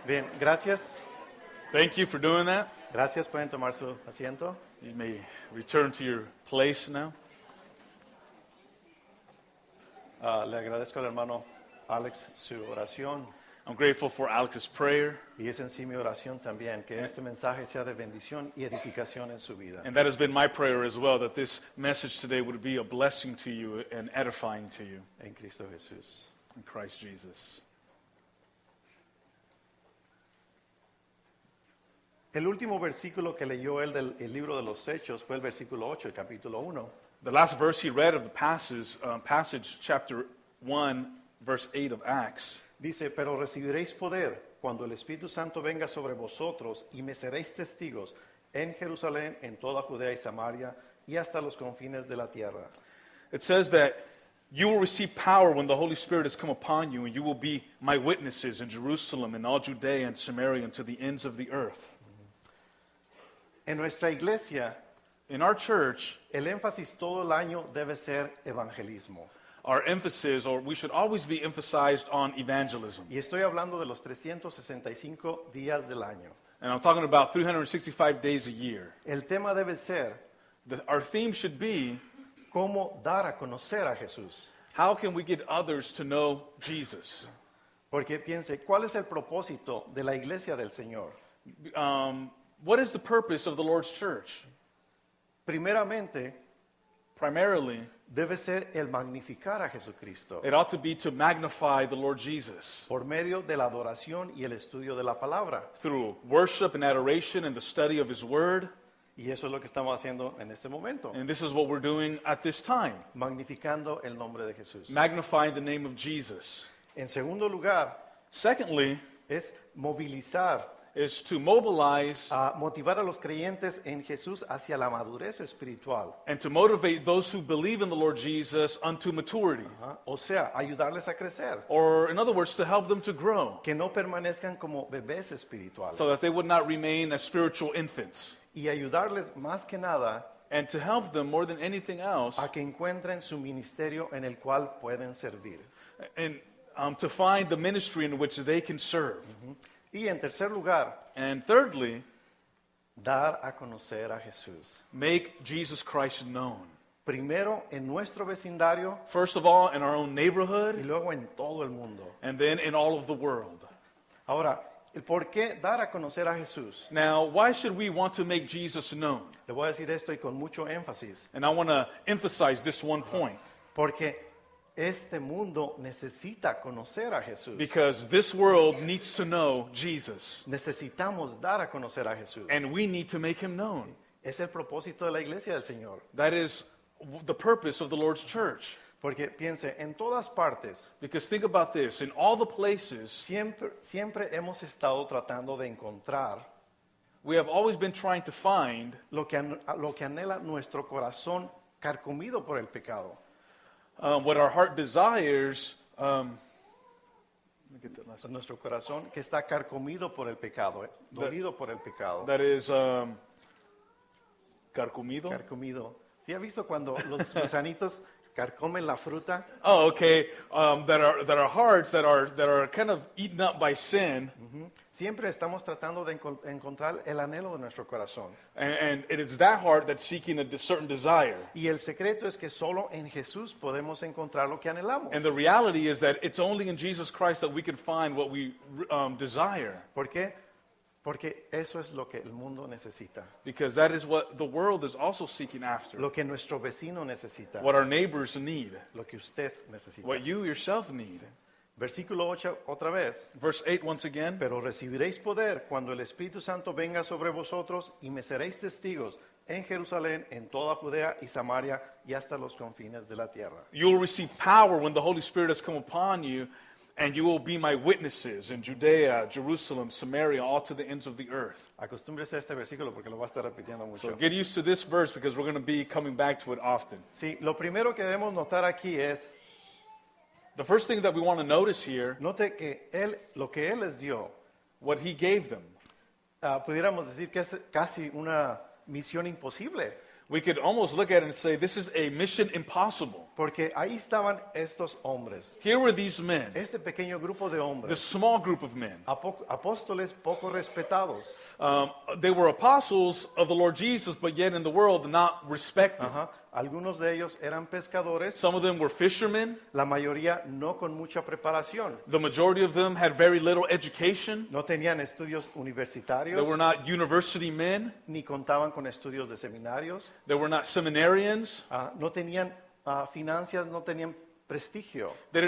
Bien, gracias. Thank you for doing that. Gracias, pueden tomar su asiento. You may return to your place now. Le agradezco al hermano Alex su oración I'm grateful for Alex's prayer, y es en sí mi oración también, que este mensaje sea de bendición y edificación en su vida. and that has been my prayer as well, that this message today would be a blessing to you and edifying to you En Cristo Jesús. in Christ Jesus. El último versículo que leyó él del el libro de los Hechos fue el versículo 8, el capítulo 1. The last verse he read of the passage chapter 1, verse 8 of Acts, Dice, pero recibiréis poder cuando el Espíritu Santo venga sobre vosotros y me seréis testigos en Jerusalén, en toda Judea y Samaria y hasta los confines de la tierra. it says that you will receive power when the Holy Spirit has come upon you, and you will be my witnesses in Jerusalem and all Judea and Samaria and to the ends of the earth. En nuestra iglesia, In our church, el énfasis todo el año debe ser evangelismo. our emphasis, or we should always be emphasized on evangelism. Y estoy hablando de los 365 días del año. And I'm talking about 365 days a year. El tema debe ser Our theme should be, cómo dar a conocer a Jesús. how can we get others to know Jesus? Porque piense, ¿cuál es el propósito de la iglesia del Señor? What is the purpose of the Lord's church? Primeramente, Primarily, debe ser el magnificar a Jesucristo it ought to be to magnify the Lord Jesus por medio de la adoración y el estudio de la palabra. through worship and adoration and the study of His Word. Y eso es lo que estamos haciendo en este momento, And this is what we're doing at this time, magnificando el nombre de Jesús. magnifying the name of Jesus. En segundo lugar, Secondly, es movilizar, is to mobilize a motivar a los creyentes en Jesús hacia la madurez espiritual. and to motivate those who believe in the Lord Jesus unto maturity. O sea, ayudarles a crecer, Or, in other words, to help them to grow, que no permanezcan como bebés espirituales. so that they would not remain as spiritual infants. Y ayudarles más que nada And to help them more than anything else, a que encuentren su ministerio en el cual pueden servir. and to find the ministry in which they can serve. Y en tercer lugar, And thirdly, dar a conocer a Jesús. make Jesus Christ known. Primero en nuestro vecindario First of all, in our own y neighborhood, luego en todo el mundo. and then in all of the world. Ahora, ¿el por qué dar a conocer a Jesús? Now, why should we want to make Jesus known? Le voy a decir esto y con mucho énfasis. And I want to emphasize this one point, Porque este mundo necesita conocer a Jesús. because this world needs to know Jesus, Necesitamos dar a conocer a Jesús. and we need to make Him known. Es el propósito de la iglesia del Señor. That is the purpose of the Lord's church. Porque piense, en todas partes, Because think about this, in all the places, siempre hemos estado tratando de encontrar we have always been trying to find lo que anhela nuestro corazón carcomido por el pecado. what our heart desires. Let me get that last one. Nuestro corazón que está carcomido por el pecado, dolido por el pecado. That is carcomido. Carcomido. ¿Sí ha visto cuando los gusanitos carcomen la fruta? Oh, okay. That are hearts that are kind of eaten up by sin, Siempre estamos tratando de encontrar el anhelo de nuestro corazón. and it is that heart that's seeking a certain desire. Y el secreto es que solo en Jesús podemos encontrar lo que anhelamos. And the reality is that it's only in Jesus Christ that we can find what we desire, ¿Por qué? Porque eso es lo que el mundo necesita, because that is what the world is also seeking after, lo que nuestro vecino necesita, what our neighbors need, lo que usted necesita. what you yourself need. Versículo 8 otra vez. Verse 8 once again. Pero recibiréis poder cuando el Espíritu Santo venga sobre vosotros y me seréis testigos en Jerusalén, en toda Judea y Samaria y hasta los confines de la tierra. You will receive power when the Holy Spirit has come upon you, and you will be my witnesses in Judea, Jerusalem, Samaria, all to the ends of the earth. Acostúmbrese a este versículo porque lo va a estar repitiendo So mucho. get used to this verse, because we're going to be coming back to it often. Sí, lo primero que debemos notar aquí es, The first thing that we want to notice here, note que lo que Él les dio, what He gave them. pudiéramos decir que es casi una misión imposible. We could almost look at it and say this is a mission impossible. Porque ahí estaban estos hombres, Here were these men, este pequeño grupo de this hombres, small group of men. apóstoles poco respetados. They were apostles of the Lord Jesus, but yet in the world not respected. Ajá. Algunos de ellos eran pescadores, Some of them were fishermen. la mayoría no con mucha preparación, The majority of them had very little education. no tenían estudios They universitarios, were not university men. ni contaban con estudios de seminarios, They were not seminarians. no tenían finanzas, no tenían prestigio, They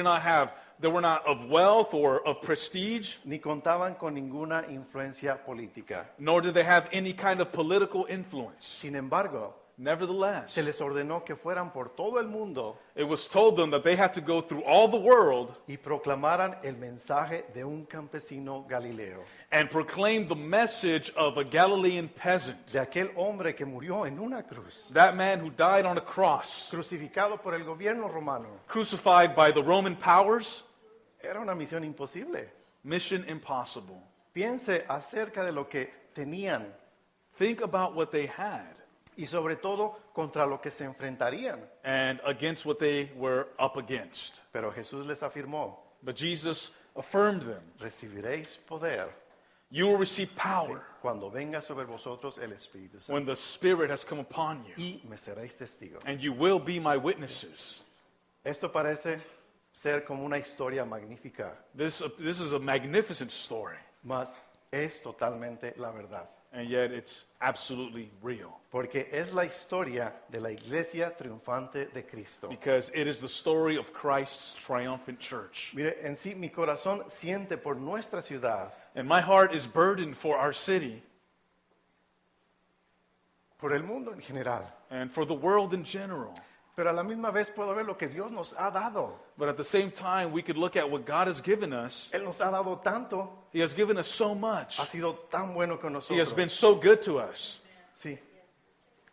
were not of wealth or of prestige, ni contaban con ninguna influencia política. nor did they have any kind of political influence. Sin embargo, Nevertheless, se les ordenó que fueran por todo el mundo it was told them that they had to go through all the world y proclamaran el mensaje de un campesino galileo, and proclaim the message of a Galilean peasant, de aquel hombre que murió en una cruz, that man who died on a cross, crucificado por el gobierno romano. crucified by the Roman powers. Era una misión imposible. Mission impossible. Piense acerca de lo que tenían Think about what they had y sobre todo contra lo que se enfrentarían. and against what they were up against. Pero Jesús les afirmó, But Jesus affirmed them. recibiréis poder You will receive power cuando venga sobre vosotros el Espíritu Santo when the Spirit has come upon you, y me seréis testigos. and you will be my witnesses. Esto parece ser como una historia magnífica, This is a magnificent story, mas es totalmente la verdad. and yet it's absolutely real Porque es la historia de la iglesia triunfante de Cristo. because it is the story of Christ's triumphant church. Mire, en sí mi corazón siente por nuestra ciudad, And my heart is burdened for our city por el mundo en general. and for the world in general. Pero a la misma vez puedo ver lo que Dios nos ha dado. But at the same time, we could look at what God has given us. Él nos ha dado tanto, He has given us so much. ha sido tan bueno con He has been nosotros. so good to us. Sí.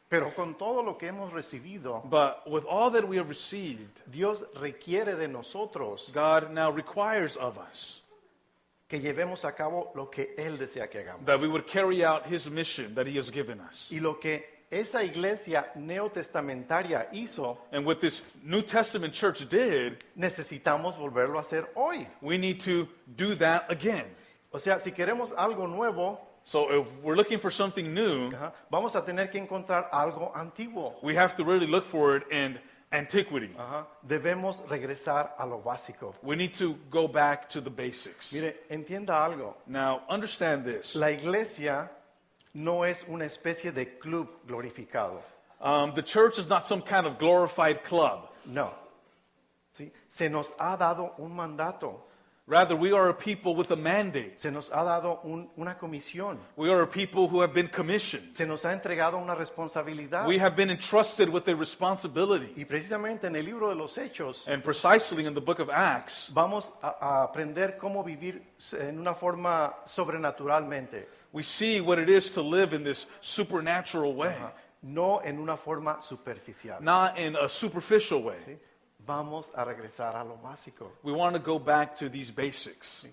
Pero con todo lo que hemos recibido, But with all that we have received, Dios requiere de nosotros God now requires of us que llevemos a cabo lo que Él desea que hagamos. that we would carry out His mission that He has given us. Y lo que esa iglesia neotestamentaria hizo, And what this New Testament church did, necesitamos volverlo a hacer hoy. we need to do that again. O sea, si queremos algo nuevo, So if we're looking for something new, vamos a tener que encontrar algo antiguo. we have to really look for it in antiquity. Debemos regresar a lo básico. We need to go back to the basics. Mire, entienda algo. Now, understand this. La iglesia no es una especie de club glorificado. The church is not some kind of glorified club. No. ¿Sí? Se nos ha dado un mandato. Rather, we are a people with a mandate. Se nos ha dado una comisión. We are a people who have been commissioned. Se nos ha entregado una responsabilidad. We have been entrusted with a responsibility. Y precisamente en el libro de los Hechos And precisely in the book of Acts, vamos a aprender cómo vivir en una forma sobrenaturalmente, we see what it is to live in this supernatural way, no en una forma superficial. not in a superficial way. ¿Sí? Vamos a regresar a lo básico. We want to go back to these basics.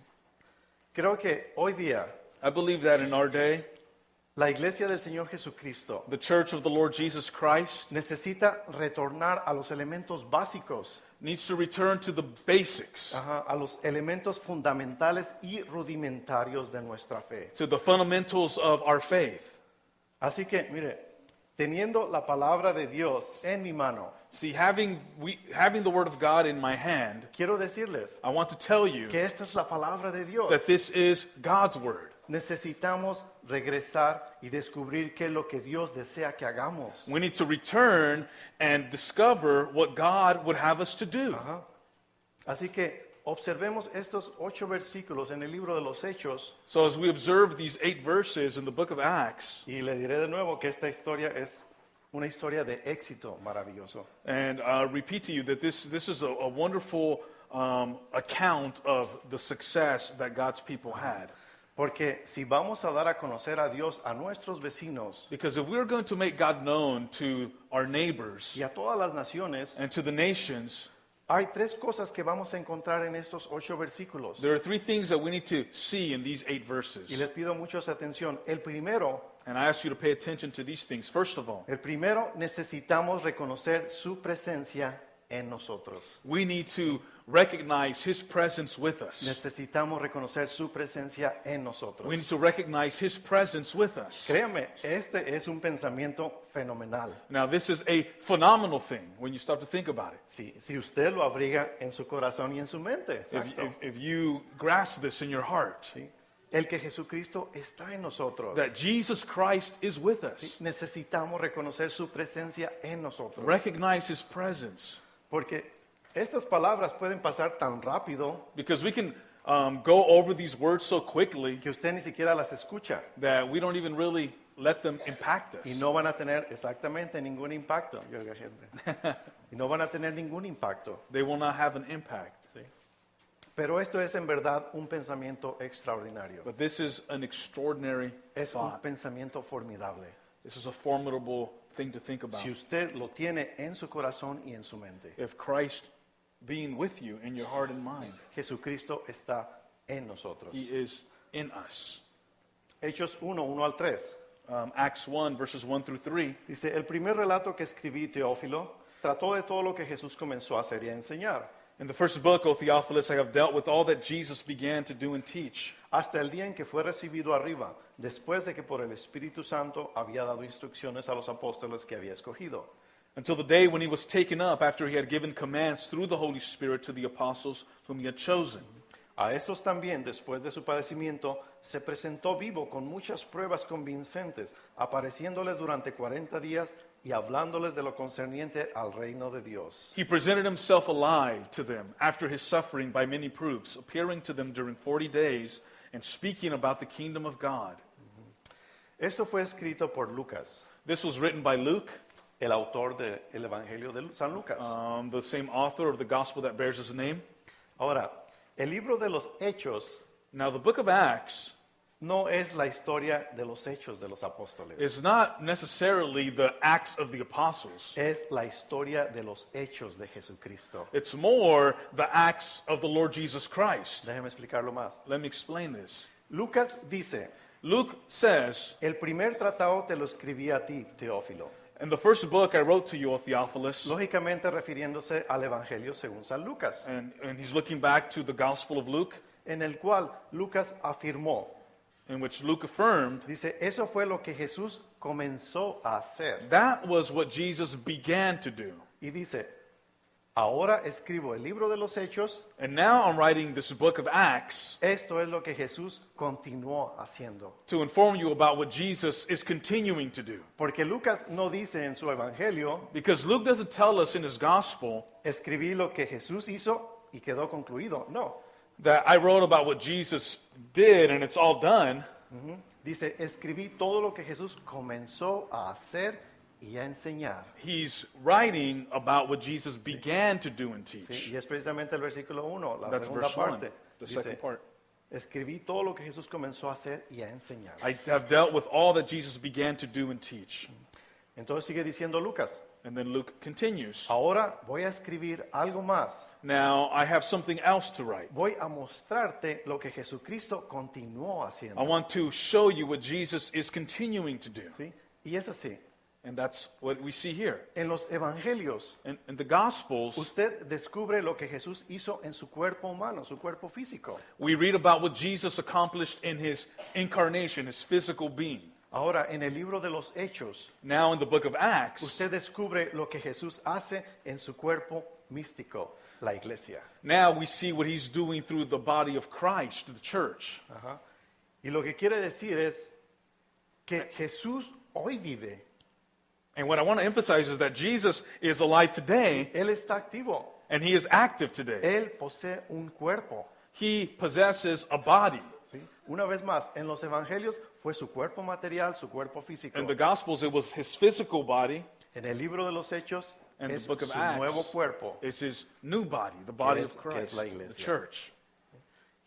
Creo que hoy día I believe that in our day, la iglesia del Señor Jesucristo the church of the Lord Jesus Christ necesita retornar a los elementos básicos, needs to return to the basics, a los elementos fundamentales y rudimentarios de nuestra fe. to the fundamentals of our faith. Así que, mire, teniendo la palabra de Dios en mi mano, See, having the Word of God in my hand, quiero decirles I want to tell you que esta es la palabra de Dios. that this is God's Word. Necesitamos regresar y descubrir qué es lo que Dios desea que hagamos. We need to return and discover what God would have us to do. Así que observemos estos 8 versículos en el libro de los Hechos So as we observe these 8 verses in the book of Acts, y le diré de nuevo que esta historia es una historia de éxito maravilloso. and repeat to you that this is a wonderful account of the success that God's people had. Porque si vamos a dar a conocer a Dios a nuestros vecinos Because if we're going to make God known to our neighbors y a todas las naciones, and to the nations, hay 3 cosas que vamos a encontrar en estos 8 versículos. there are 3 things that we need to see in these 8 Y verses. les pido mucha atención. El primero And I ask you to pay attention to these things. First of all, El primero, necesitamos reconocer su presencia en nosotros. we need to recognize His presence with us. Necesitamos reconocer su presencia en nosotros. We need to recognize His presence with us. Créame, este es un pensamiento fenomenal. Now, this is a phenomenal thing when you start to think about it. Si usted lo abriga en su corazón y en su mente. If you grasp this in your heart, ¿Sí? El que Jesucristo está en nosotros. that Jesus Christ is with us. Necesitamos reconocer su presencia en nosotros. Recognize His presence. Porque estas palabras pueden pasar tan rápido Because we can go over these words so quickly que usted ni siquiera las escucha that we don't even really let them impact y us. no van a tener exactamente ningún impacto. Y no van a tener ningún impacto. They will not have an impact. ¿Sí? Pero esto es en verdad un pensamiento extraordinario. But this is an extraordinary Es un thought. pensamiento formidable. This is a formidable thing to think about. Si usted lo tiene en su corazón y en su mente, If Christ being with you in your heart and mind, Jesucristo está en nosotros. He is in us. Hechos 1:1-3. Acts 1, verses 1 through 3. Dice, el primer relato que escribí, Teófilo, trató de todo lo que Jesús comenzó a hacer y a enseñar, In the first book, O Theophilus, I have dealt with all that Jesus began to do and teach, hasta el día en que fue recibido arriba, después de que por el Espíritu Santo había dado instrucciones a los apóstoles que había escogido. until the day when he was taken up after he had given commands through the Holy Spirit to the apostles whom he had chosen. A estos también, después de su padecimiento, se presentó vivo con muchas pruebas convincentes, apareciéndoles durante 40 días y hablándoles de lo concerniente al reino de Dios. He presented himself alive to them after his suffering by many proofs, appearing to them during 40 days and speaking about the kingdom of God. Esto fue escrito por Lucas, This was written by Luke, el autor del Evangelio de San Lucas. the same author of the gospel that bears his name. Ahora, el libro de los Hechos Now, the book of Acts no es la historia de los hechos de los apóstoles. is not necessarily the Acts of the apostles. Es la historia de los hechos de Jesucristo. It's more the Acts of the Lord Jesus Christ. Déjeme explicarlo más. Let me explain this. Lucas dice, Luke says, el primer tratado te lo escribí a ti, Teófilo. in the first book I wrote to you, O Theophilus, Lógicamente refiriéndose al Evangelio según San Lucas, and he's looking back to the Gospel of Luke, en el cual Lucas afirmó, in which Luke affirmed, dice, eso fue lo que Jesús comenzó a hacer. that was what Jesus began to do. Y dice, ahora escribo el libro de los hechos, And now I'm writing this book of Acts esto es lo que Jesús continuó haciendo. to inform you about what Jesus is continuing to do. Porque Lucas no dice en su Evangelio, Because Luke doesn't tell us in his Gospel escribí lo que Jesús hizo y quedó concluido. No. that I wrote about what Jesus did and it's all done. Dice, escribí todo lo que Jesús comenzó a hacer y a enseñar. He's writing about what Jesus began to do and ¿Sí? teach. Y es precisamente el versículo 1, la That's segunda verse 1, parte. the Dice, second part. escribí todo lo que Jesús comenzó a hacer y a enseñar. I have dealt with all that Jesus began to do and teach. Entonces sigue diciendo Lucas, And then Luke continues. ahora voy a escribir algo más. Now I have something else to write. Voy a mostrarte lo que Jesucristo continuó I haciendo. want to show you what Jesus is continuing to do. ¿Sí? Y es así. And that's what we see here. En los evangelios, In the Gospels, usted descubre lo que Jesús hizo en su cuerpo humano, su cuerpo físico. we read about what Jesus accomplished in his incarnation, his physical being. Ahora, en el libro de los Hechos, Now in the book of Acts, usted descubre lo que Jesús hace en su cuerpo místico, la iglesia. now we see what he's doing through the body of Christ, the church. Ajá. Y lo que quiere decir es que Jesús hoy vive. And what I want to emphasize is that Jesus is alive today Él está activo. and he is active today. Él posee un cuerpo. He possesses a body. ¿Sí? Una vez más, en los evangelios fue su cuerpo material, su cuerpo físico. In the Gospels, it was his physical body, En el libro de los Hechos and es the book of su nuevo Acts cuerpo. is his new body, the body es- of que es Christ, la the iglesia. church.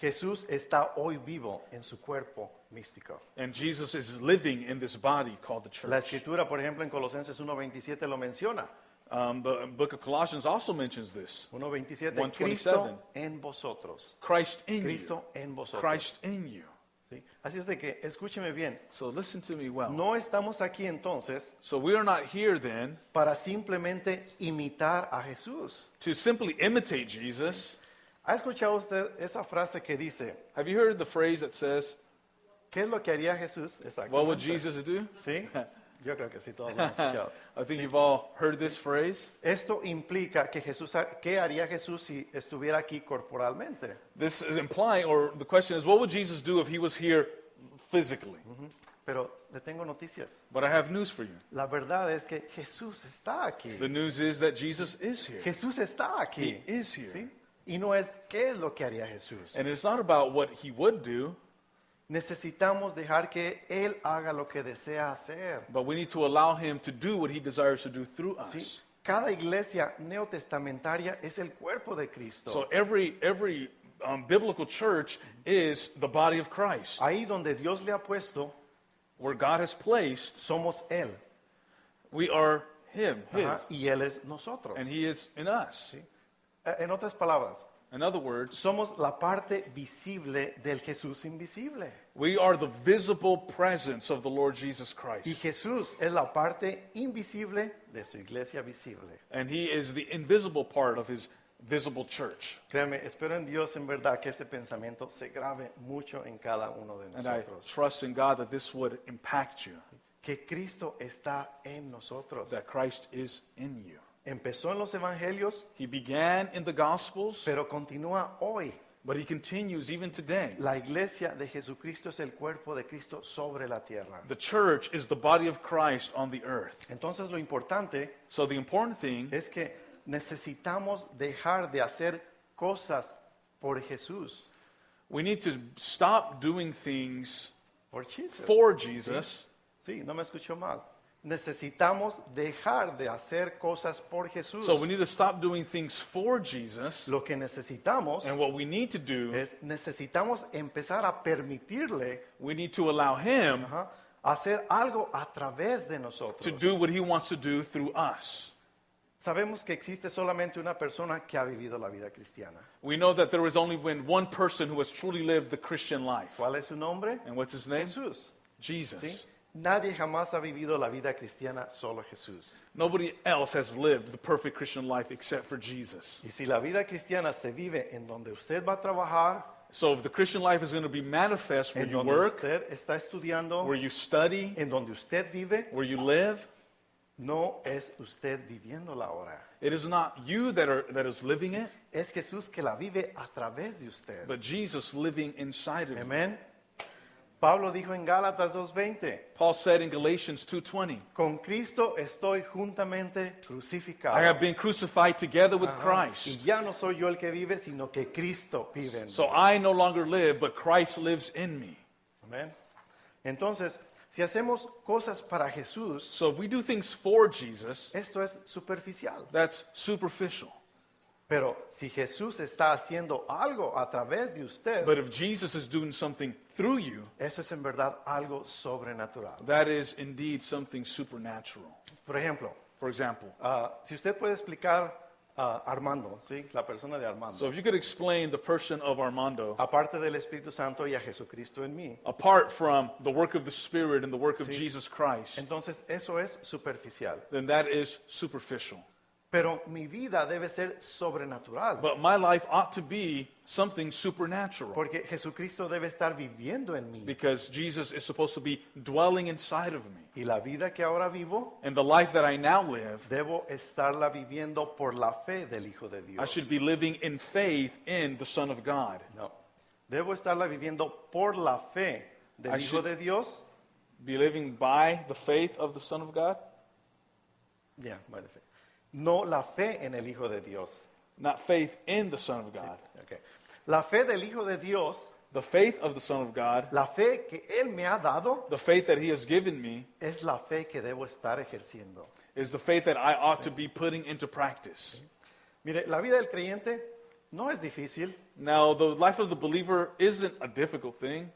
Jesús está hoy vivo en su cuerpo místico. And Jesus is living in this body called the La church. escritura, por ejemplo, en Colosenses 1:27 lo menciona. The book of Colossians also mentions this. 1:27, 1:27. Cristo en vosotros. Christ in you. Cristo en vosotros. Christ in you. ¿sí? Así es de que, escúcheme bien, So listen to me well. no estamos aquí entonces So we are not here then para simplemente imitar a Jesús. to simply imitate Jesus. ¿Ha escuchado usted esa frase que dice, Have you heard the phrase that says, ¿qué es lo que haría Jesús? what would Exactamente. Jesus do? ¿Sí? Yo creo que sí, todos lo han escuchado. I think you've all heard this phrase. Esto implica que ¿qué haría Jesús si estuviera aquí corporalmente? This is implying, or the question is, what would Jesus do if he was here physically? Pero le tengo noticias. But I have news for you. La verdad es que Jesús está aquí. The news is that Jesus is here. Jesús está aquí. He is here. ¿Sí? Y no es qué es lo que haría Jesús. And it's not about what he would do, Necesitamos dejar que Él haga lo que desea hacer. but we need to allow him to do what he desires to do through ¿Sí? us. Cada iglesia neotestamentaria es el cuerpo de Cristo. So every biblical church is the body of Christ. Ahí donde Dios le ha puesto, Where God has placed, somos Él. we are him, his, Ajá, y Él es nosotros. and he is in us. En otras palabras, In other words, somos la parte visible del Jesús invisible. we are the visible presence of the Lord Jesus Y Christ. Jesús es la parte invisible de su iglesia visible. And he is the invisible part of his visible church. Créanme, espero en Dios en verdad que este pensamiento se grabe mucho en cada uno de And I nosotros. trust in God that this would impact you, Que Cristo está en nosotros. that Christ is in you. Empezó en los evangelios, He began in the Gospels, pero continúa hoy. but he continues even today. La iglesia de Jesucristo es el cuerpo de Cristo sobre la tierra. The church is the body of Christ on the earth. Entonces lo importante So the important thing es que necesitamos dejar de hacer cosas por Jesús. we need to stop doing things Por Jesus. for Jesus. Sí, no me escuchó mal. Necesitamos dejar de hacer cosas por Jesús. So we need to stop doing things for Jesus. Lo que necesitamos And what we need to do, necesitamos empezar a permitirle we need to allow him ajá, hacer algo a través de to nosotros. do what he wants to do through us. Sabemos que existe solamente una persona que ha vivido la vida cristiana. We know that there has only been one person who has truly lived the Christian life. ¿Cuál es su nombre? And what's his name? Jesús. Jesus. ¿Sí? Nadie jamás ha vivido la vida cristiana, solo Jesús. Nobody else has lived the perfect Christian life except for Jesus. Y si la vida cristiana se vive en donde usted va a trabajar, So if the Christian life is going to be manifest where en you donde work, usted está estudiando, where you study, en donde usted vive, where you live, no es usted viviéndola ahora. it is not you that is living it, Es Jesús que la vive a través de usted. but Jesus living inside of you. Amén. Pablo dijo en Gálatas 2:20, Paul said in Galatians 2:20, con Cristo estoy juntamente crucificado. I have been crucified together with Ajá. Y Christ. ya no soy yo el que vive, sino que Cristo vive en mí. So I no longer live, but Christ lives in me. Amén. Entonces, si hacemos cosas para Jesús, So if we do things for Jesus, esto es superficial. that's superficial. Pero si Jesús está haciendo algo a través de usted, But if Jesus is doing something through you, eso es en verdad algo sobrenatural. that is indeed something supernatural. Por ejemplo, For example, si usted puede explicar a Armando, ¿sí? La persona de Armando, so if you could explain the person of Armando, aparte del Espíritu Santo y a Jesucristo en mí, apart from the work of the Spirit and the work of Jesus Christ, entonces eso es superficial. then that is superficial. Pero mi vida debe ser sobrenatural, But my life ought to be something supernatural porque Jesucristo debe estar viviendo en mí. because Jesus is supposed to be dwelling inside of me. Y la vida que ahora vivo, And the life that I now live, debo estarla viviendo por la fe del Hijo de I Dios. should be living in faith in the Son of God. No, debo estarla viviendo por la fe del I Hijo should- de Dios. Be living by the faith of the Son of God, Ya, by the fe. No la fe en el Hijo de Dios. not faith in the Son of God. Okay. La fe del Hijo de Dios, The faith of the Son of God, la fe que Él me ha dado, the faith that He has given me, es la fe que debo estar ejerciendo. is the faith that I ought to be putting into practice. Mire, la vida del creyente no es difícil, Now, the life of the believer isn't a difficult thing.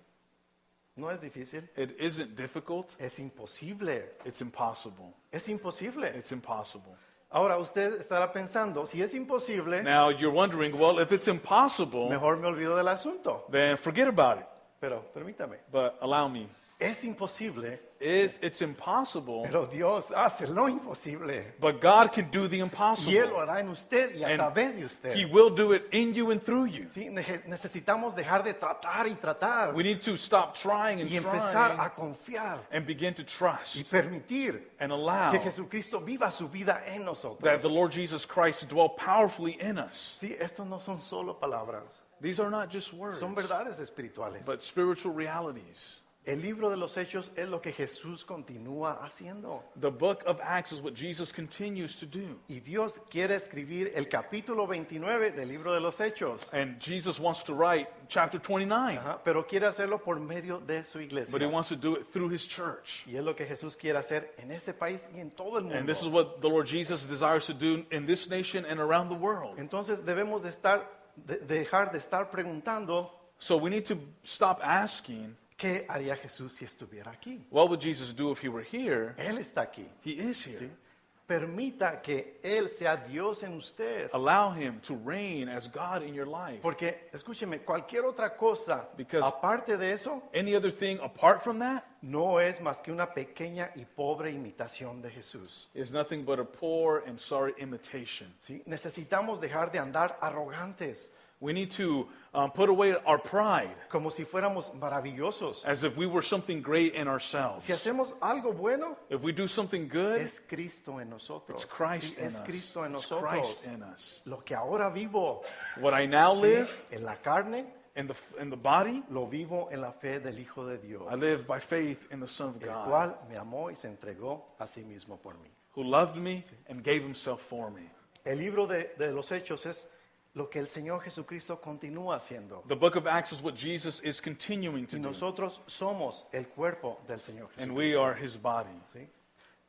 no es difícil, It isn't difficult. es imposible, It's impossible. es imposible. It's impossible. Ahora usted estará pensando, si es imposible, Now, you're wondering, well, if it's impossible, mejor me olvido del asunto. then forget about it. Pero permítame, But allow me. es imposible, It's impossible, pero Dios hace lo imposible. but God can do the Y Él lo impossible. hará en usted y a And través de usted. He will do it in you and through you. Sí, necesitamos dejar de tratar y tratar We need to stop trying and y empezar trying a confiar and begin to y trust permitir and allow que Jesucristo viva su vida en that nosotros. the Lord Jesus Christ dwell powerfully in us. Sí, estos no son solo palabras, These are not just words, son verdades espirituales. but spiritual realities. El libro de los Hechos es lo que Jesús continúa haciendo. The book of Acts is what Jesus continues to do. Y Dios quiere escribir el capítulo 29 del libro de los Hechos. And Jesus wants to write chapter 29, Ajá, pero quiere hacerlo por medio de su iglesia. but he wants to do it through his church. Y es lo que Jesús quiere hacer en este país y en todo el mundo. And this is what the Lord Jesus desires to do in this nation and around the world. Entonces debemos dejar de estar preguntando So we need to stop asking, qué haría Jesús si estuviera aquí. what would Jesus do if he were here? Él está aquí. He is here. Permita que Él sea Dios en usted. Allow him to reign as God in your life. Porque, escúcheme, cualquier otra cosa, Because- aparte de eso, Any other thing apart from that no es más que una pequeña y pobre imitación de Jesús. is nothing but a poor and sorry imitation. ¿Sí? Necesitamos dejar de andar arrogantes, We need to put away our pride como si fuéramos maravillosos. as if we were something great in Si ourselves. hacemos algo bueno, If we do something good, es Cristo en nosotros. it's Christ Sí, in es us. Cristo en It's nosotros. Christ in us. Lo que ahora vivo What I now ¿sí? live en la carne, in the body, lo vivo en la fe del Hijo de Dios, I live by faith in the Son of el God, cual me amó y se entregó a sí mismo por mí. who loved me and gave himself for me. El libro de los Hechos es lo que el Señor Jesucristo continúa haciendo. The book of Acts is what Jesus is continuing to Y do, nosotros somos el cuerpo del Señor and we Jesucristo. are his body. ¿Sí?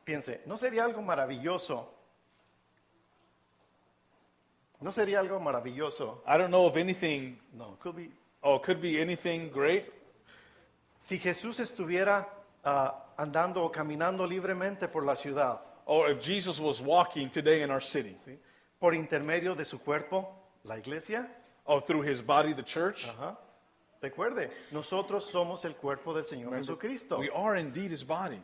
Piense, ¿no sería algo maravilloso? ¿No sería algo maravilloso? I don't know if anything, No, could be anything great. si Jesús estuviera andando o caminando libremente por la ciudad, Or if Jesus was walking today in our city, ¿sí? Por intermedio de su cuerpo, la iglesia. or through his body, the church. Ajá. Recuerde, nosotros somos el cuerpo del Señor Jesucristo. We are indeed his body.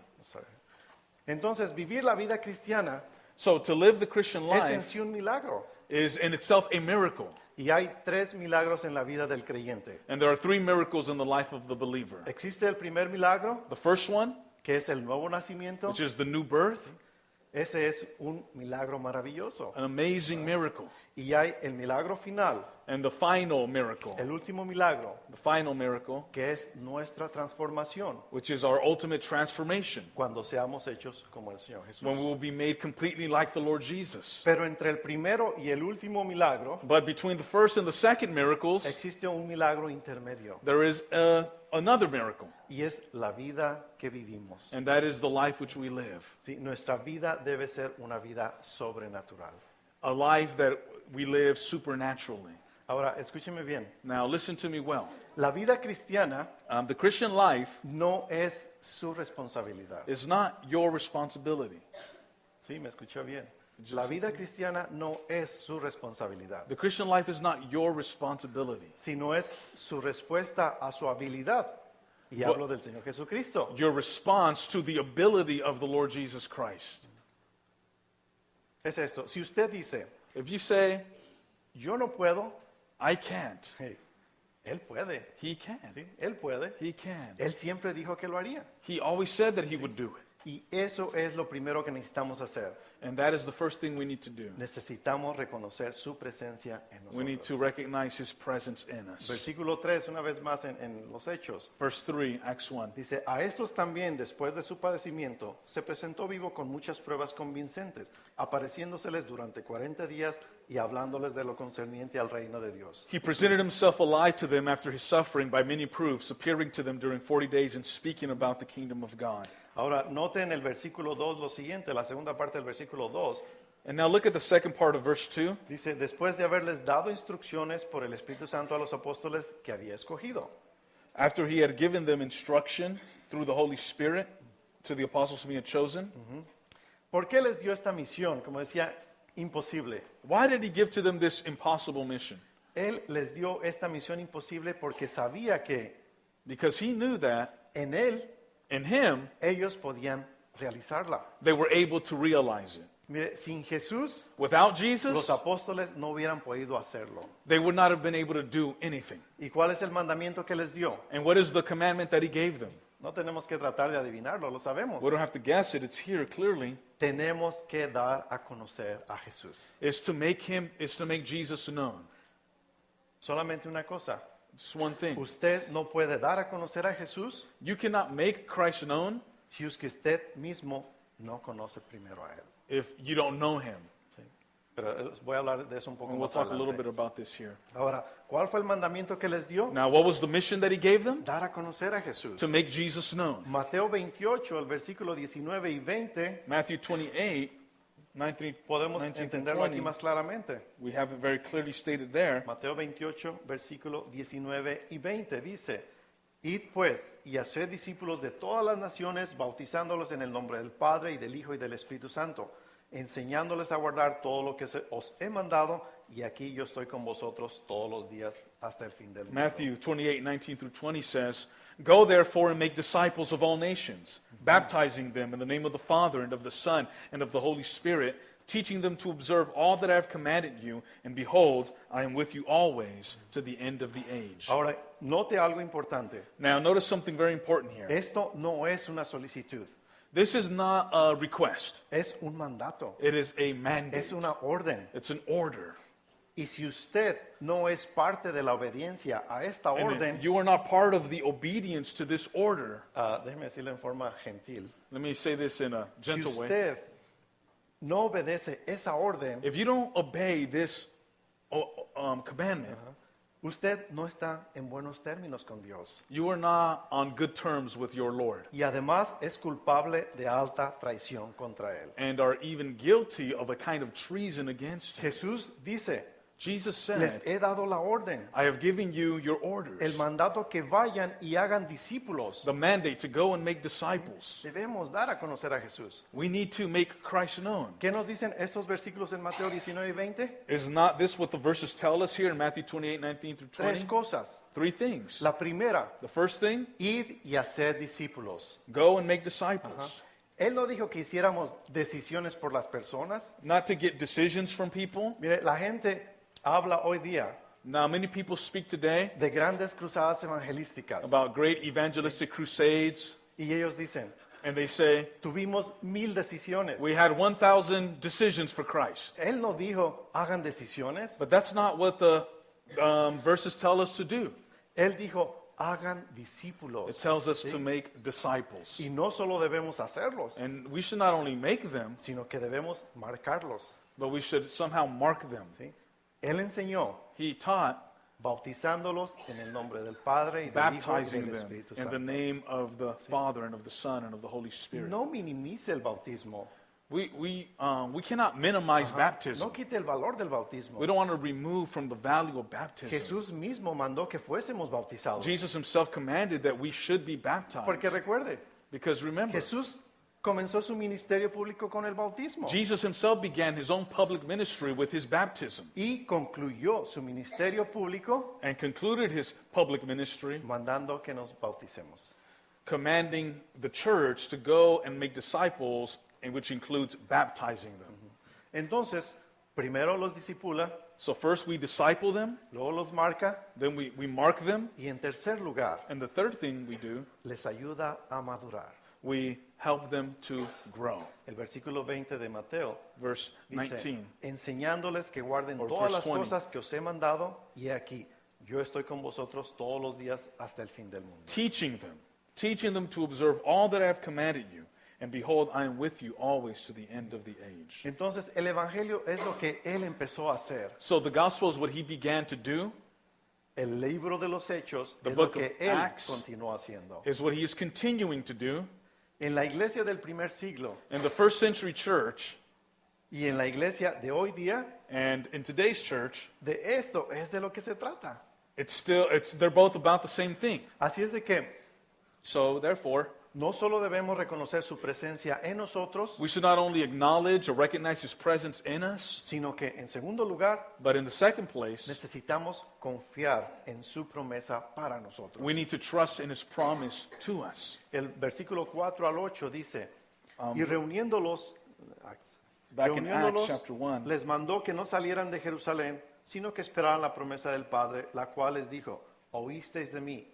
Entonces, vivir la vida cristiana So to live the Christian es en life sí un milagro. is in itself a miracle. Y hay 3 milagros en la vida del creyente. And there are 3 miracles in the life of the believer. Existe el primer milagro, The first one, que es el nuevo nacimiento. which is the new birth, Ese es un milagro maravilloso. an amazing miracle. Y hay el milagro final, And the final miracle, el último milagro, the final miracle, que es nuestra transformación which is our ultimate transformation, cuando seamos hechos como el Señor Jesús. when we will be made completely like the Lord Jesus. Pero entre el primero y el último milagro But between the first and the second miracles, existe un milagro intermedio there is another miracle, y es la vida que vivimos. and that is the life which we live. Sí, nuestra vida debe ser una vida sobrenatural. A life that we live supernaturally. Ahora, escúcheme bien. Now, listen to me well. La vida cristiana The Christian life no es su responsabilidad. is not your responsibility. Sí, me escuchó bien. La vida cristiana no es su responsabilidad, The Christian life is not your responsibility. sino es su respuesta a su habilidad. Y What- hablo del Señor Jesucristo. Your response to the ability of the Lord Jesus Christ. Es esto. Si usted dice, If you say, yo no puedo, I can't, hey, Él puede. he can. ¿Sí? Él puede. He can. Él siempre dijo que lo haría. He always said that he would do it. Y eso es lo primero que necesitamos hacer. And that is the first thing we need to do. Necesitamos reconocer su presencia en We need to nosotros. recognize his presence in us. Versículo 3, una vez más en los Hechos. Verse 3, Acts 1. Dice, a estos también, después de su padecimiento, se presentó vivo con muchas pruebas convincentes, apareciéndoseles durante 40 días y hablándoles de lo concerniente al reino de Dios. He presented himself alive to them after his suffering by many proofs, appearing to them during 40 days and speaking about the kingdom of God. Ahora, note en el versículo 2 lo siguiente, la segunda parte del versículo 2, And now look at the second part of verse 2. dice, después de haberles dado instrucciones por el Espíritu Santo a los apóstoles que había escogido. After he had given them instruction through the Holy Spirit to the apostles whom he had chosen. ¿Por qué les dio esta misión? Como decía, imposible. Why did he give to them this impossible mission? Él les dio esta misión imposible porque sabía que Because he knew that en Él in him, ellos podían realizarla. they were able to realize it. Mire, sin Jesús, Without los Jesus, apóstoles no hubieran podido hacerlo. they would not have been able to do anything. ¿Y cuál es el mandamiento que les dio? And what is the commandment that he gave them? No tenemos que tratar de adivinarlo, lo sabemos. We don't have to guess it, it's here clearly. Tenemos que dar a conocer a Jesús. Is to make Jesus known. Solamente una cosa, Just one thing. usted no puede dar a conocer a Jesús You cannot make Christ known si es que usted mismo no conoce primero a Él. if you don't know him. ¿Sí? Pero voy a hablar de eso un poco And we'll más talk a little adelante. bit about this here. Ahora, ¿cuál fue el mandamiento que les dio? Now, what was the mission that he gave them? Dar a conocer a Jesús. To make Jesus known. Mateo 28, el versículo 19 y 20, Matthew 28, 19, podemos 19 entenderlo aquí 20, más claramente. we have it very clearly stated there. Mateo 28, versículo 19 y 20 dice, id pues y haced discípulos de todas las naciones, bautizándolos en el nombre del Padre y del Hijo y del Espíritu Santo, enseñándoles a guardar todo lo que os he mandado, y aquí yo estoy con vosotros todos los días hasta el fin del mundo. Matthew 28, 19 through 20 says, Go therefore and make disciples of all nations, baptizing them in the name of the Father and of the Son and of the Holy Spirit, teaching them to observe all that I have commanded you, and behold, I am with you always to the end of the age. Ahora, note algo importante. Now, notice something very important here. Esto no es una solicitud, This is not a request. es un mandato, It is a mandate. es una orden. It's an order. Y si usted no es parte de la obediencia a esta And orden, if you are not part of the obedience to this order, déjeme decirlo en forma gentil, let me say this in a si gentle way. usted no obedece esa orden, If you don't obey this commandment, usted no está en buenos términos con Dios. you are not on good terms with your Lord Y además es culpable de alta traición contra Él. and are even guilty of a kind of treason against him. Jesús dice, Jesus les said, he dado la orden, I have given you your el orders, mandato que vayan y hagan discípulos. the mandate to go and make disciples. Debemos dar a conocer a Jesús. We need to make Christ known. ¿Qué nos dicen estos versículos en Mateo 19 y 20? Is not this what the verses tell us here in Matthew 28, 19 through 20? Tres cosas. Three things. La primera, The first thing, id y hacer discípulos. go and make disciples. Él no dijo que hiciéramos decisiones por las personas. Not to get decisions from people. Mire, la gente habla hoy día Now, many people speak today de grandes cruzadas evangelísticas about great evangelistic crusades, y ellos dicen, and they say, tuvimos 1000 decisiones. we had 1,000 decisions for Christ. Él no dijo, hagan decisiones. But that's not what the verses tell us to do. Él dijo, hagan It discípulos. tells us to make disciples. Y no solo debemos hacerlos, And we should not only make them, sino que debemos marcarlos. but we should somehow mark them. ¿Sí? Él enseñó He taught bautizándolos en el nombre del Padre y del Hijo y baptizing del them Espíritu in the Santo. name of the Father and of the Son and of the Holy Spirit. No minimice el bautismo. We cannot minimize baptism. No quite el valor del bautismo. We don't want to remove from the value of baptism. Jesús mismo mandó que fuésemos bautizados. Jesus himself commanded that we should be baptized. Porque recuerde, Because remember, Jesús comenzó su ministerio público con el bautismo Jesus himself began his own public ministry with his baptism y concluyó su ministerio público and concluded his public ministry mandando que nos bauticemos. commanding the church to go and make disciples, and which includes baptizing them. Entonces, primero los discipula, So first we disciple them, luego los marca then we mark them, y en tercer lugar and the third thing we do, les ayuda a madurar. we help them to grow. El versículo 20 de Mateo Verse dice, 19. enseñándoles que guarden Or todas verse las 20. cosas que os he mandado, y he aquí, yo estoy con vosotros todos los días hasta el fin del mundo. Teaching them to observe all that I have commanded you. And behold, I am with you always to the end of the age. Entonces, el evangelio es lo que él empezó a hacer. So the gospel is what he began to do, El libro de los hechos The es lo book que of él Acts continuó haciendo. is what he is continuing to do. En la iglesia del primer siglo In the first century church y en la iglesia de hoy día, and in today's church, de esto es de lo que se trata. they're both about the same thing. Así es de que So therefore, No solo debemos reconocer su presencia en nosotros, We should not only acknowledge or recognize His presence in us, sino que en segundo lugar but in the second place, necesitamos confiar en su promesa para nosotros. we need to trust in His promise to us. El versículo 4 al 8 dice, y reuniéndolos, Back in Acts reuniéndolos, chapter 1, les mandó que no salieran de Jerusalén, sino que esperaran la promesa del Padre, la cual les dijo, oísteis de mí.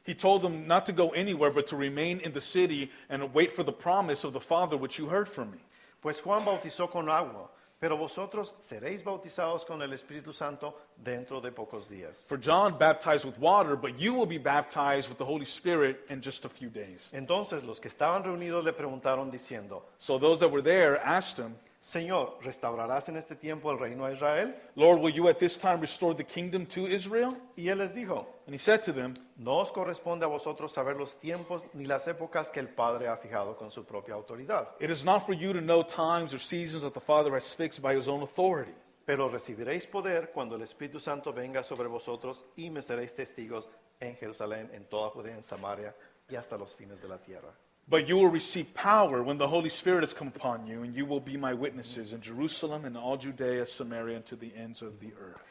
He told them not to go anywhere, but to remain in the city and wait for the promise of the Father, which you heard from me. Pues Juan bautizó con agua, pero vosotros seréis bautizados con el Espíritu Santo dentro de pocos días. For John baptized with water, but you will be baptized with the Holy Spirit in just a few days. Entonces los que estaban reunidos le preguntaron diciendo, So those that were there asked him, Señor, ¿restaurarás en este tiempo el reino a Israel? Lord, will you at this time restore the kingdom to Israel? Y él les dijo, And he said to them, no os corresponde a vosotros saber los tiempos ni las épocas que el Padre ha fijado con su propia autoridad, It is not for you to know times or seasons that the Father has fixed by His own authority. pero recibiréis poder cuando el Espíritu Santo venga sobre vosotros y me seréis testigos en Jerusalén, en toda Judea, en Samaria y hasta los fines de la tierra. But you will receive power when the Holy Spirit has come upon you, and you will be my witnesses in Jerusalem and all Judea, Samaria, and to the ends of the earth.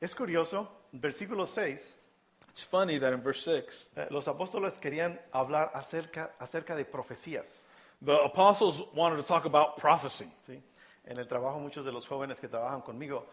Es curioso, versículo 6, It's funny that in verse 6, los apóstoles querían hablar acerca de profecías. the apostles wanted to talk about prophecy. ¿Sí? En el trabajo muchos de los jóvenes que trabajan conmigo,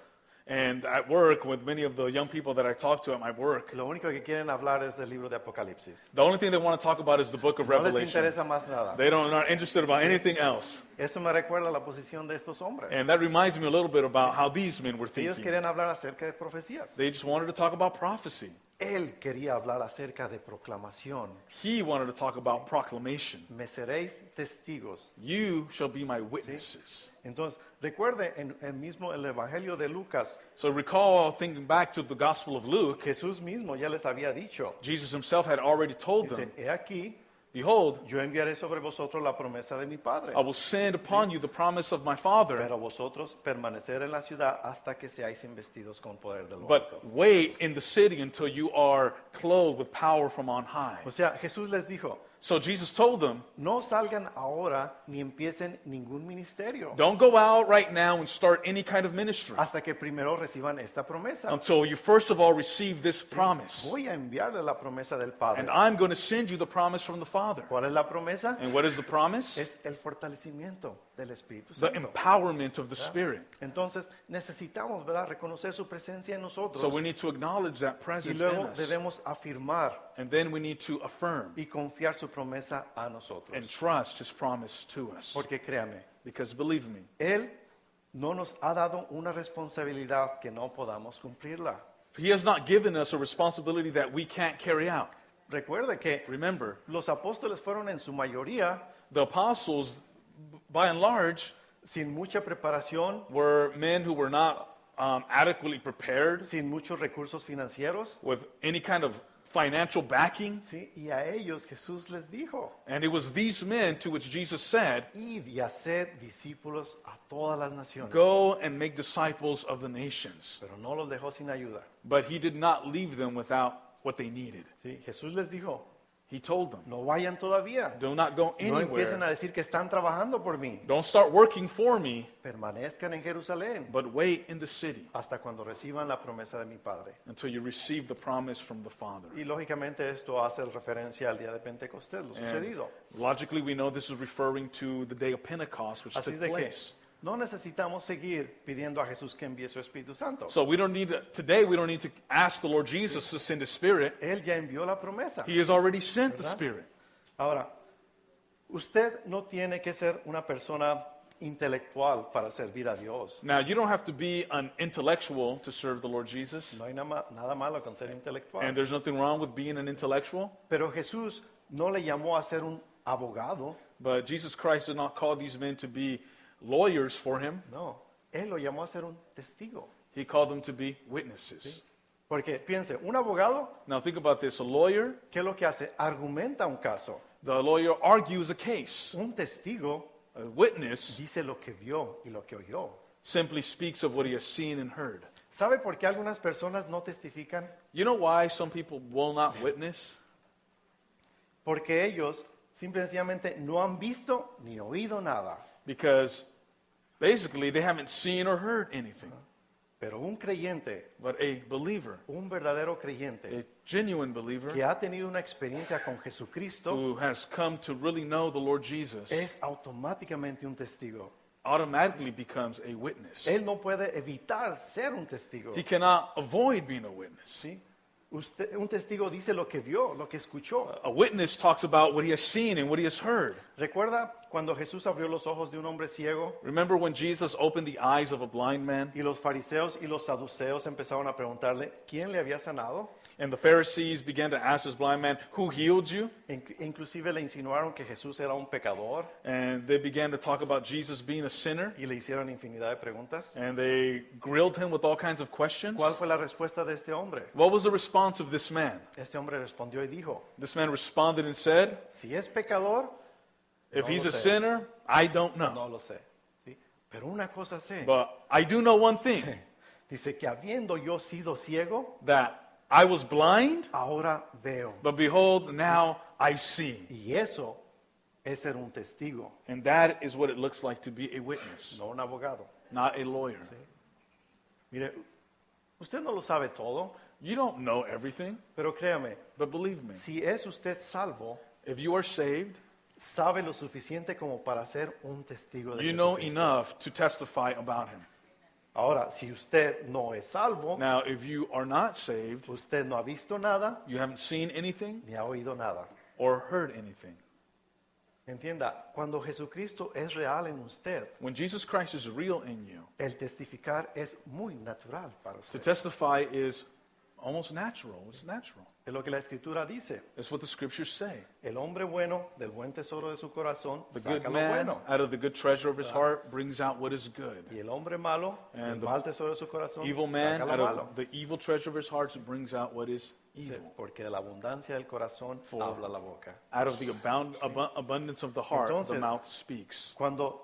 And at work, with many of the young people that I talk to at my work, lo único que quieren hablar es del libro de Apocalipsis. the only thing they want to talk about is the book of No les Revelation. interesa más nada. They don't, not interested about anything else. Eso me recuerda la posición de estos hombres. And that reminds me a little bit about how these men were Ellos thinking. querían hablar acerca de profecías. They just wanted to talk about prophecy. Él quería hablar acerca de proclamación. He wanted to talk about proclamation. Me seréis testigos. You shall be my witnesses. Entonces, recuerde en el mismo el Evangelio de Lucas, So recall, thinking back to the Gospel of Luke, Jesús mismo ya les había dicho, Jesus himself had already told dice, them, he aquí, Behold, yo enviaré sobre vosotros la promesa de mi Padre, I will send upon you the promise of my Father, pero vosotros permanecer en la ciudad hasta que seáis investidos con poder del alto. but wait in the city until you are clothed with power from on high. O sea, Jesús les dijo, So Jesus told them, no salgan ahora ni empiecen ningún ministerio don't go out right now and start any kind of ministry hasta que primero reciban esta promesa. until you first of all receive this promise. Voy a enviarle la promesa del Padre. And I'm going to send you the promise from the Father. ¿Cuál es la promesa? And what is the promise? Es el fortalecimiento del Espíritu The Santo. empowerment of the Spirit. Entonces necesitamos, ¿verdad?, reconocer su presencia en nosotros So we need to acknowledge that y presence in luego us. debemos afirmar And then we need to affirm y confiar su promesa a and nosotros. trust His promise to us. Porque créame, Because believe me, Él no nos ha dado una responsabilidad que no podamos cumplirla. He has not given us a responsibility that we can't carry out. Recuerde que Remember, los apóstoles fueron en su mayoría the apostles, by and large, sin mucha preparación, were men who were not adequately prepared sin muchos recursos financieros, with any kind of financial backing. ¿sí? Y a ellos Jesús les dijo, And it was these men to which Jesus said, id y haced discípulos a todas las naciones. Go and make disciples of the nations. Pero no los dejó sin ayuda. But He did not leave them without what they needed. ¿sí? Jesús les dijo, He told them, no vayan todavía. do not go No empiecen anywhere. a decir que están trabajando por mí. Don't start working for me, Permanezcan en Jerusalén but wait in the city hasta cuando reciban la promesa de mi Padre. until you receive the promise from the Father. Y lógicamente esto hace referencia al día de Pentecostés, lo And sucedido. logically, we know this is referring to the day of Pentecost, which Así took es de que place. no necesitamos seguir pidiendo a Jesús que envíe su Espíritu Santo. So we don't need to, today we don't need to ask the Lord Jesus to send His Spirit. Él ya envió la promesa. He has already sent the ¿Verdad? Spirit. Ahora, usted no tiene que ser una persona intelectual para servir a Dios. Now, you don't have to be an intellectual to serve the Lord Jesus, No hay nada malo con ser intelectual. and there's nothing wrong with being an intellectual. Pero Jesús no le llamó a ser un abogado, But Jesus Christ did not call these men to be lawyers for Him. no. Él lo llamó a ser un testigo. He called them to be witnesses. Porque piense, un abogado, Now, think about this. A lawyer, ¿qué es lo que hace? Argumenta un caso. the lawyer argues a case. Un testigo A witness dice lo que vio y lo que oyó. simply speaks of what he has seen and heard. ¿Sabe por qué algunas personas no testifican? You know why some people will not witness? Porque ellos Simplemente no han visto ni oído nada. Because basically they haven't seen or heard anything. Pero un creyente, But a believer, un verdadero a creyente, genuine believer, que ha tenido una experiencia con Jesucristo, who has come to really know the Lord Jesus, es automáticamente un testigo. automatically becomes a witness. Él no puede evitar ser un testigo. He cannot avoid being a witness. ¿Sí? Un testigo dice lo que vio, lo que escuchó. A witness talks about what he has seen and what he has heard. ¿Recuerda cuando Jesús abrió los ojos de un hombre ciego Remember when Jesus opened the eyes of a blind man, y los fariseos y los saduceos empezaron a preguntarle quién le había sanado? and the Pharisees began to ask this blind man, "Who healed you?" Inclusive le insinuaron que Jesús era un pecador And they began to talk about Jesus being a sinner, y le hicieron infinidad de preguntas. and they grilled him with all kinds of questions. ¿Cuál fue la respuesta de este hombre? What was the response of this man? Este hombre respondió y dijo, This man responded and said, si es pecador, "If No he's lo a sé. sinner, I don't know. no lo sé. ¿Sí? Pero una cosa sé, But I do know one thing, dice que habiendo yo sido ciego, that I was blind, ahora veo. but behold, now I see." Y eso es ser un testigo, And that is what it looks like to be a witness, no un abogado. not a lawyer. Mire, usted no lo sabe todo, You don't know everything, pero créame, but believe me, si es usted salvo, if you are saved, sabe lo suficiente como para ser un testigo de you know Jesucristo. enough to testify about him. Ahora, si usted no es salvo, Now, if you are not saved, usted no ha visto nada you haven't seen anything ni ha oído nada. or heard anything. Entienda, cuando Jesucristo es real en usted, When Jesus Christ is real in you, el testificar es muy natural para to usted. testify is almost natural. It's natural. Es lo que la Escritura dice. It's what the scriptures say. El hombre bueno del buen tesoro de su corazón The good saca lo man, bueno. out of the good treasure of his heart, brings out what is good. Y el hombre malo del And the mal tesoro de su corazón Evil man, saca out lo of malo. the evil treasure of his heart, brings out what is Dice, evil. porque de la abundancia del corazón For- habla la boca. Out of the abundance of the heart, the Entonces- mouth speaks. Cuando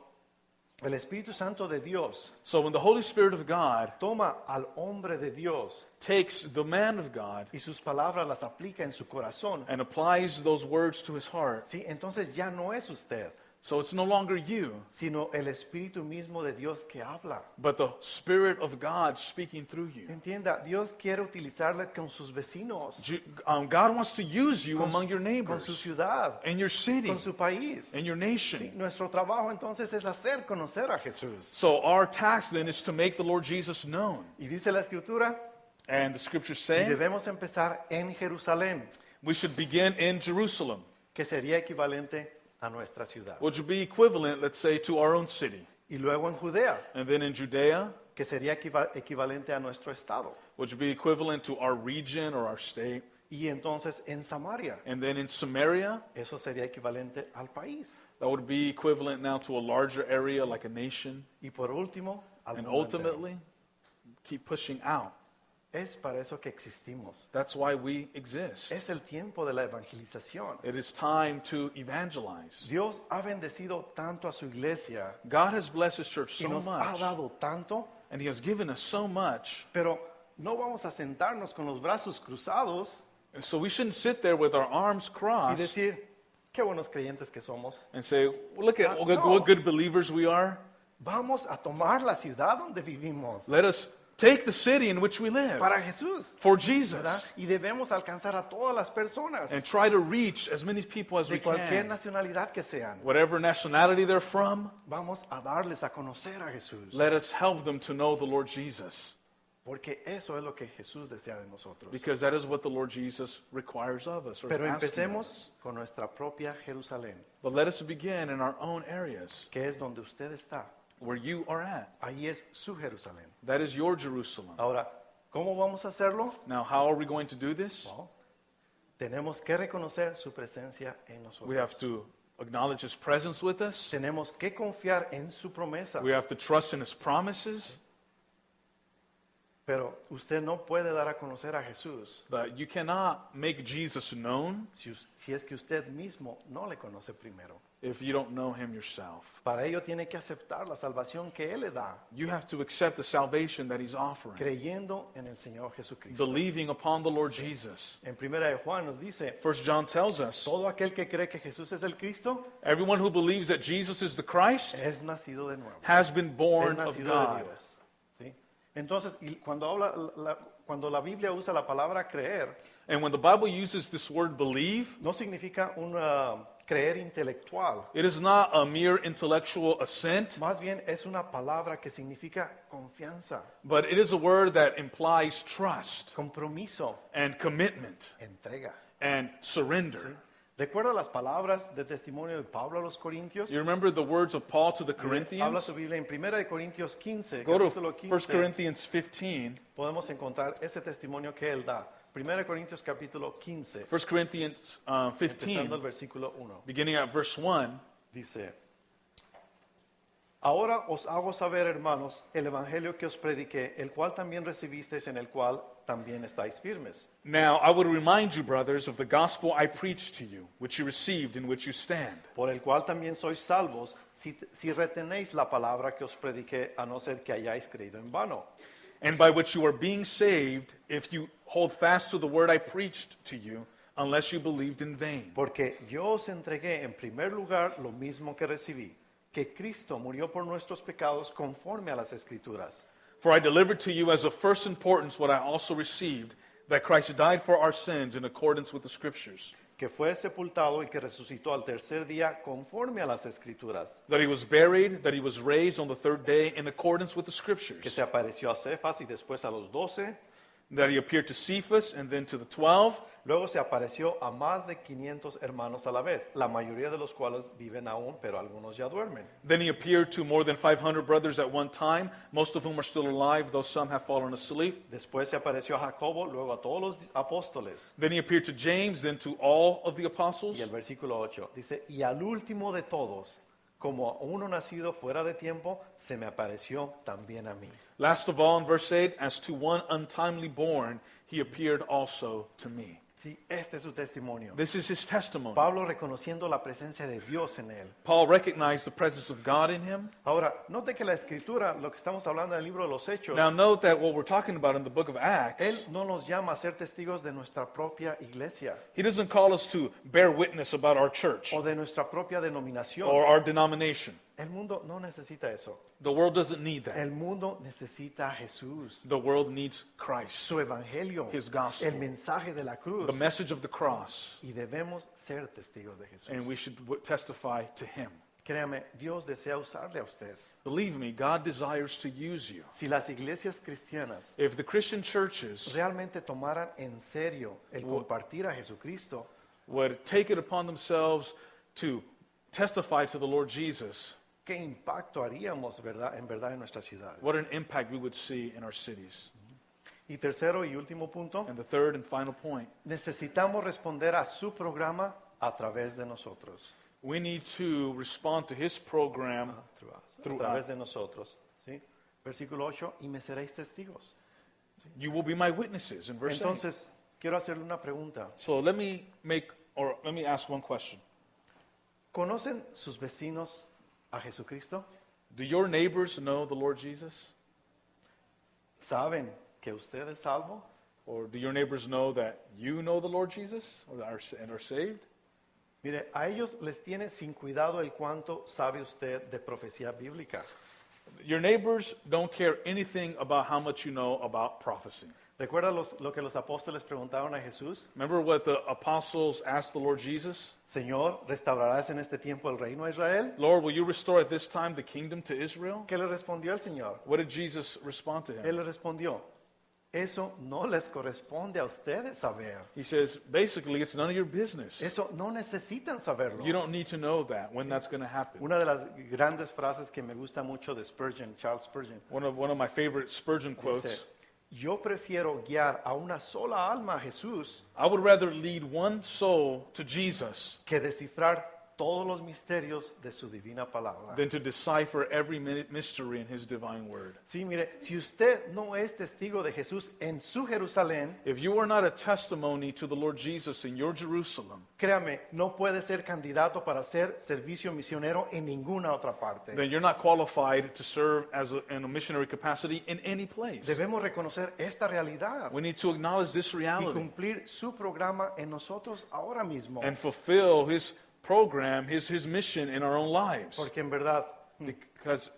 el Espíritu Santo de Dios So when the Holy Spirit of God toma al hombre de Dios takes the man of God y sus palabras las aplica en su corazón, and applies those words to his heart, ¿sí? Entonces ya no es usted, so it's no longer you, sino el Espíritu mismo de Dios que habla. but the Spirit of God speaking through you. Entienda, Dios quiere utilizarle con sus vecinos, God wants to use you con among your con su neighbors, ciudad, in your city, con su país. in your Sí, nation. nuestro trabajo entonces es hacer conocer a Jesús. So our task then is to make the Lord Jesus known. Y dice la Escritura, And the scriptures y say debemos empezar en Jerusalén, we should begin in Jerusalem, que sería equivalente a nuestra ciudad. which would be equivalent, let's say, to our own city. Y luego en Judea, And then in Judea, que sería equivalente a nuestro estado. which would be equivalent to our region or our state. Y entonces en Samaria, And then in Samaria, eso sería equivalente al país. that would be equivalent now to a larger area like a nation. Y por último, al And mundo entero. ultimately, keep pushing out. Es para eso que existimos. That's why we exist. Es el tiempo de la evangelización. It is time to evangelize. Dios ha bendecido tanto a su iglesia God has blessed His church y so nos ha much, dado tanto, and He has given us so much, pero no vamos a sentarnos con los brazos cruzados and so we shouldn't sit there with our arms y crossed decir, qué buenos creyentes que somos. and say, well, look at No. what good believers we are. Vamos a tomar la ciudad donde vivimos Let us take the city in which we live para Jesús, for ¿verdad? Jesus Y debemos alcanzar a todas las personas and try to reach as many people as we de cualquier can. nacionalidad que sean. Whatever nationality they're from, Vamos a darles a conocer a Jesús, let us help them to know the Lord Jesus, porque eso es lo que Jesús desea de nosotros. because that is what the Lord Jesus requires of us. Or is Pero asking of us. empecemos con nuestra propia Jerusalén, But let us begin in our own areas que es donde usted está. where you are at. Ahí es su Jerusalén. That is your Jerusalem. Ahora, ¿cómo vamos a hacerlo? Now, how are we going to do this? Bueno, tenemos que reconocer su presencia en We have nosotros. to acknowledge His presence with us. Tenemos que confiar en su promesa. We have to trust in His promises. Pero usted no puede dar a conocer a Jesús But you cannot make Jesus known si es que usted mismo no le conoce primero. if you don't know him yourself. Para ello tiene que aceptar la salvación que Él le da, You have to accept the salvation that he's offering, creyendo en el Señor Jesucristo. believing upon the Lord Jesus. En Primera de Juan nos dice, 1 John tells us, todo aquel que cree que Jesús es el Cristo everyone who believes that Jesus is the Christ es nacido de nuevo, has been es born of nacido de God. Dios. ¿Sí? Entonces, y cuando la Biblia usa la palabra creer, And when the Bible uses this word believe, no significa un creer intelectual. it is not a mere intellectual assent, Más bien es una palabra que significa confianza, but it is a word that implies trust compromiso, and commitment entrega. and surrender. ¿Recuerda las palabras de testimonio de Pablo a los Corintios? You remember the words of Paul to the Habla Corinthians? su Biblia en 1 de Corintios 15, Go to capítulo 1 15. Corinthians 15. Podemos encontrar ese testimonio que él da. 1 de Corintios capítulo 15, 1 Corinthians empezando el 15, versículo 1. beginning at verse 1. Dice, ahora os hago saber, hermanos, el evangelio que os prediqué, el cual también recibisteis, en el cual también estáis firmes. Now I would remind you, brothers, of the gospel I preached to you, which you received, in which you stand, Por el cual también sois salvos, si retenéis la palabra que os prediqué, a no ser que hayáis creído en vano. and by which you are being saved, if you hold fast to the word I preached to you, unless you believed in vain. Porque yo os entregué en primer lugar lo mismo que recibí, que Cristo murió por nuestros pecados conforme a las Escrituras, For I delivered to you as of first importance what I also received, that Christ died for our sins in accordance with the Scriptures, que fue sepultado y que resucitó al tercer día conforme a las Escrituras, that he was buried, that he was raised on the third day in accordance with the que Scriptures, se apareció a Cefas y después a los 12, that he appeared to Cephas and then to the 12, luego se apareció a más de 500 hermanos a la vez, la mayoría de los cuales viven aún, pero algunos ya duermen. then he appeared to more than 500 brothers at one time, most of whom are still alive, though some have fallen asleep. Después se apareció a Jacobo, luego a todos los apóstoles. Then he appeared to James, then to all of the apostles. Y el versículo 8 dice, y al último de todos, como uno nacido fuera de tiempo, se me apareció también a mí. Last of all, in verse 8, as to one untimely born, he appeared also to me. Sí, este es su testimonio. This is his testimony. Pablo reconociendo la presencia de Dios en él. Paul recognized the presence of God in him. Ahora, note que la escritura, lo que estamos hablando en el libro de los Hechos, Now note that what we're talking about in the book of él Acts, no nos llama a ser testigos de nuestra propia iglesia he doesn't call us to bear witness about our church o de nuestra propia denominación. or our denomination. El mundo no necesita eso. The world doesn't need that. El mundo necesita a Jesús, The world needs Christ, su evangelio, His gospel, el mensaje de la cruz. the message of the cross, Y debemos ser testigos de Jesús. and we should testify to him. Créame, Dios desea usarle a usted. Believe me, God desires to use you. Si las iglesias cristianas If the Christian churches realmente tomaran en serio el compartir a Jesucristo, would take it upon themselves to testify to the Lord Jesus, ¿qué impacto haríamos en verdad en nuestras ciudades? what an impact we would see in our cities. Y tercero y último punto, And the third and final point, necesitamos responder a su programa a través de nosotros. we need to respond to his program. A Through través us. de nosotros. ¿Sí? Versículo 8, y me seréis testigos. You will be my witnesses in verse 8. Entonces, quiero hacerle una pregunta. So let me ask one question. ¿Conocen sus vecinos a Jesucristo? Do your neighbors know the Lord Jesus? ¿Saben que usted es salvo? Or do your neighbors know that you know the Lord Jesus and are saved? Mire, a ellos les tiene sin cuidado el cuánto sabe usted de profecía bíblica. Your neighbors don't care anything about how much you know about prophecy. ¿Recuerda lo que los apóstoles preguntaron a Jesús? Remember what the apostles asked the Lord Jesus? Señor, ¿restaurarás en este tiempo el reino a Israel? Lord, will you restore at this time the kingdom to Israel? ¿Qué le respondió el Señor? What did Jesus respond to him? Él le respondió, eso no les corresponde a ustedes saber. He says, basically, it's none of your business. Eso no necesitan saberlo. You don't need to know that, when that's going to happen. Una de las grandes frases que me gusta mucho de Spurgeon, Charles Spurgeon, One of my favorite Spurgeon quotes, dice, yo prefiero guiar a una sola alma a Jesús I would rather lead one soul to Jesus que descifrar todos los misterios de su divina palabra. than to decipher every mystery in His divine word. Sí, mire, si usted no es testigo de Jesús en su Jerusalén, If you are not a testimony to the Lord Jesus in your Jerusalem, créame, no puede ser candidato para hacer servicio misionero en ninguna otra parte. then you're not qualified to serve as in a missionary capacity in any place. Debemos reconocer esta realidad We need to acknowledge this y reality cumplir su programa en nosotros ahora mismo. and fulfill His program, His mission in our own lives. Porque en verdad Because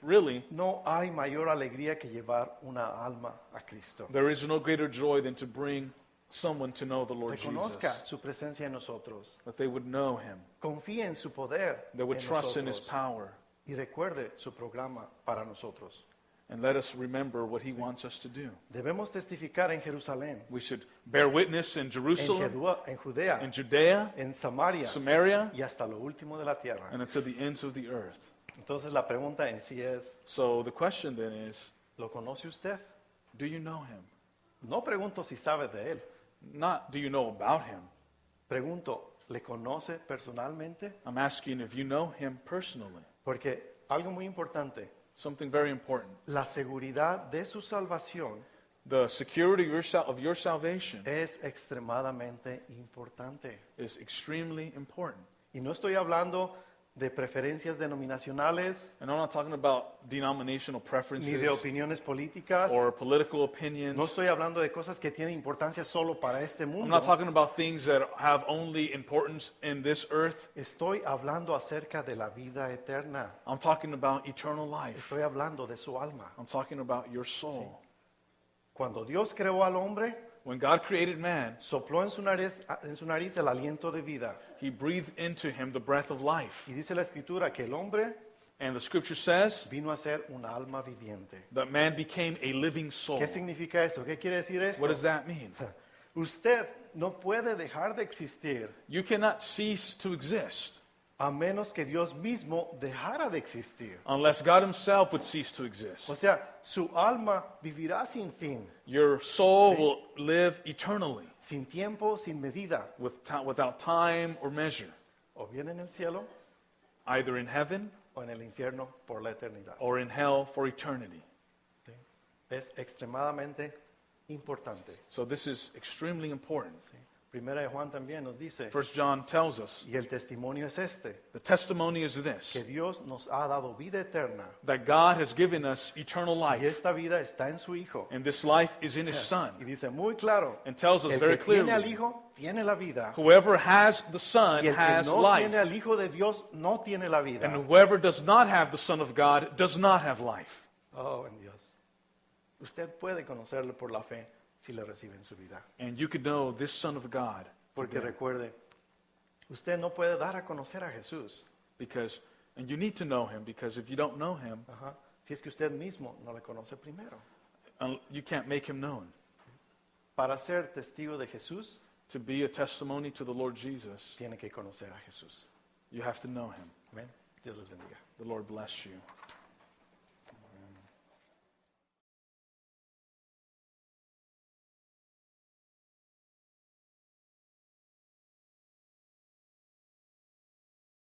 really, no hay mayor alegría que llevar una alma a Cristo. there is no greater joy than to bring someone to know the Lord Jesus, Reconozca su presencia en nosotros. that they would know Him, Confíe en su poder they would en trust in His nosotros. power, Y recuerde su programa para nosotros. and let us remember what He wants us to do. Debemos testificar en Jerusalén, We should bear witness in en Jerusalem, Judea, in Judea, en Samaria Samaria, y hasta lo último de la tierra. and unto the ends of the earth. Entonces la pregunta en sí es, So the question then is, ¿lo conoce usted? do you know Him? No pregunto si sabe de él. Not do you know about Him. Pregunto, ¿le conoce personalmente? I'm asking if you know Him personally. Porque algo muy importante, Something very important. la seguridad de su salvación The security of your salvation es extremadamente importante. is extremely important. Y no estoy hablando de preferencias denominacionales, And I'm not talking about denominational ni de preferences opiniones políticas. or political opinions. No estoy hablando de cosas que tienen importancia solo para este I'm mundo. not talking about things that have only importance in this earth. Estoy hablando acerca de la vida eterna. I'm talking about eternal life. Estoy hablando de su alma. I'm talking about your soul. Cuando Dios creó al hombre, When God created man, sopló en su nariz el aliento de vida. He breathed into him the breath of life. Y dice la escritura que el hombre And the scripture says vino a ser una alma viviente. that man became a living soul. ¿Qué significa esto? ¿Qué quiere decir esto? What does that mean? Usted no puede dejar de existir You cannot cease to exist a menos que Dios mismo dejara de existir. unless God Himself would cease to O exist. sea, su alma vivirá sin fin, Your soul will live eternally sin tiempo, sin medida, without time or measure, o bien en el cielo either in heaven o en el infierno por la eternidad. or in hell for eternity. ¿Sí? Es extremadamente importante. So this is extremely important. ¿Sí? Primera de Juan también nos dice, First John tells us y el testimonio es este, the testimony is this, que Dios nos ha dado vida eterna, that God has given us eternal y life, esta vida está en su Hijo. and this life is in His Son, Y dice muy claro, and tells us el very que tiene al clearly, Hijo tiene la vida, whoever has the Son y el que has no life, tiene al Hijo de Dios no tiene la vida. and whoever does not have the Son of God does not have life. Oh, en Dios. Usted puede conocerlo por la fe si le recibe en su vida. And you could know this Son of God Porque today, recuerde, usted no puede dar a conocer a Jesús and you need to know Him, because if you don't know Him, ajá, si es que usted mismo no le conoce primero. you can't make Him known. Para ser testigo de Jesús, To be a testimony to the Lord Jesus, tiene que conocer a Jesús. you have to know Him. Amén. Dios les bendiga. The Lord bless you.